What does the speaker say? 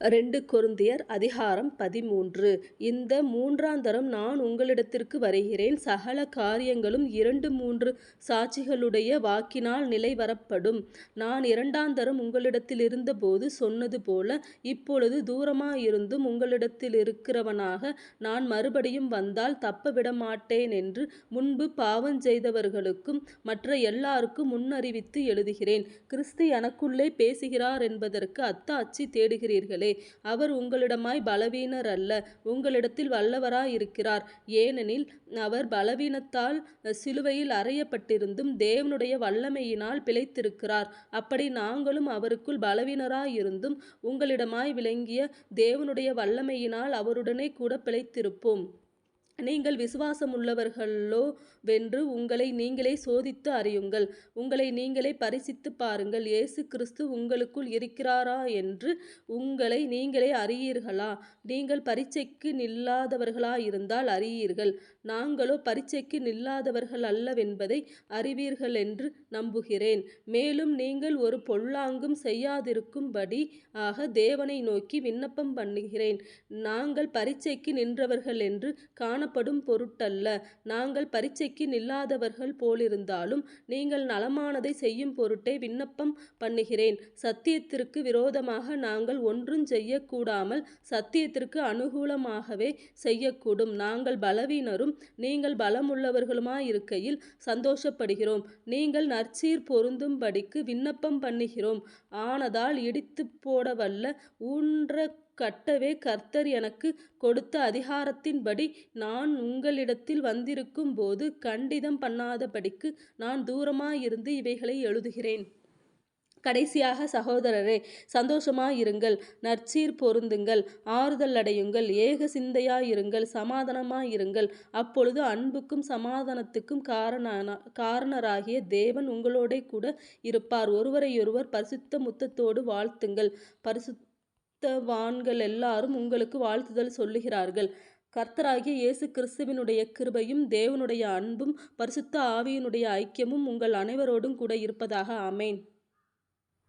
2 கொரிந்தியர் அதிகாரம் 13. இந்த மூன்றாந்தரம் நான் உங்களிடத்திற்கு வருகிறேன். சகல காரியங்களும் 2-3 சாட்சிகளுடைய வாக்கினால் நிலைவரப்படும். நான் இரண்டாந்தரம் உங்களிடத்தில் இருந்தபோது சொன்னது போல, இப்பொழுது தூரமாயிருந்தும் உங்களிடத்திலிருக்கிறவனாக நான் மறுபடியும் வந்தால் தப்ப விடமாட்டேன் என்று முன்பு பாவஞ்செய்தவர்களுக்கும் மற்ற எல்லாருக்கும் முன்னறிவித்து எழுதுகிறேன். கிறிஸ்து எனக்குள்ளே பேசுகிறார் என்பதற்கு அத்தாட்சி தேடுகிறீர்களே. அவர் உங்களிடமாய் பலவீனர் அல்ல, உங்களிடத்தில் வல்லவராயிருக்கிறார். ஏனெனில் அவர் பலவீனத்தால் சிலுவையில் அறையப்பட்டிருந்தும் தேவனுடைய வல்லமையினால் பிழைத்திருக்கிறார். அப்படி நாங்களும் அவருக்குள் பலவீனராயிருந்தும் உங்களிடமாய் விளங்கிய தேவனுடைய வல்லமையினால் அவருடனே கூட பிழைத்திருப்போம். நீங்கள் விசுவாசமுள்ளவர்களோ வென்று உங்களை நீங்களே சோதித்து அறியுங்கள். உங்களை நீங்களே பரிசித்துப் பாருங்கள். இயேசு கிறிஸ்து உங்களுக்குள் இருக்கிறாரா என்று உங்களை நீங்களே அறியீர்களா? நீங்கள் பரீட்சைக்கு நில்லாதவர்களாயிருந்தால் அறியீர்கள். நாங்களோ பரீட்சைக்கு நில்லாதவர்கள் அல்லவென்பதை அறிவீர்களென்று நம்புகிறேன். மேலும் நீங்கள் ஒரு பொல்லாங்கும் செய்யாதிருக்கும்படி தேவனை நோக்கி விண்ணப்பம் பண்ணுகிறேன். நாங்கள் பரீட்சைக்கு நின்றவர்கள் என்று காணப்படும் பொருட்டல்ல. நாங்கள் பரீட்சைக்கு நில்லாதவர்கள் போலிருந்தாலும் நீங்கள் நலமானதை செய்யும் பொருட்டே விண்ணப்பம் பண்ணுகிறேன். சத்தியத்திற்கு விரோதமாக நாங்கள் ஒன்றும் செய்யக்கூடாமல் சத்தியத்திற்கு அனுகூலமாகவே செய்யக்கூடும். நாங்கள் பலவீனரும் நீங்கள் பலமுள்ளவர்களுமாயிருக்கையில் சந்தோஷப்படுகிறோம். நீங்கள் நற்சீர் பொருந்தும்படிக்கு விண்ணப்பம் பண்ணுகிறோம். ஆனதால் இடித்துப் போடவல்ல ஊன்றக் கட்டவே கர்த்தர் எனக்கு கொடுத்த அதிகாரத்தின்படி நான் உங்களிடத்தில் வந்திருக்கும் போது கண்டிதம் பண்ணாதபடிக்கு நான் தூரமாயிருந்து இவைகளை எழுதுகிறேன். கடைசியாக சகோதரரே, சந்தோஷமாயிருங்கள், நற்சீர் பொருந்துங்கள், ஆறுதல் அடையுங்கள், ஏக சிந்தையாயிருங்கள், சமாதானமாயிருங்கள். அப்பொழுது அன்புக்கும் சமாதானத்துக்கும் காரணராகிய தேவன் உங்களோடே கூட இருப்பார். ஒருவரையொருவர் பரிசுத்த முத்தத்தோடு வாழ்த்துங்கள். பரிசுத்தவான்கள் எல்லாரும் உங்களுக்கு வாழ்த்துதல் சொல்லுகிறார்கள். கர்த்தராகிய இயேசு கிறிஸ்துவினுடைய கிருபையும் தேவனுடைய அன்பும் பரிசுத்த ஆவியினுடைய ஐக்கியமும் உங்கள் அனைவரோடும் கூட இருப்பதாக. ஆமென்.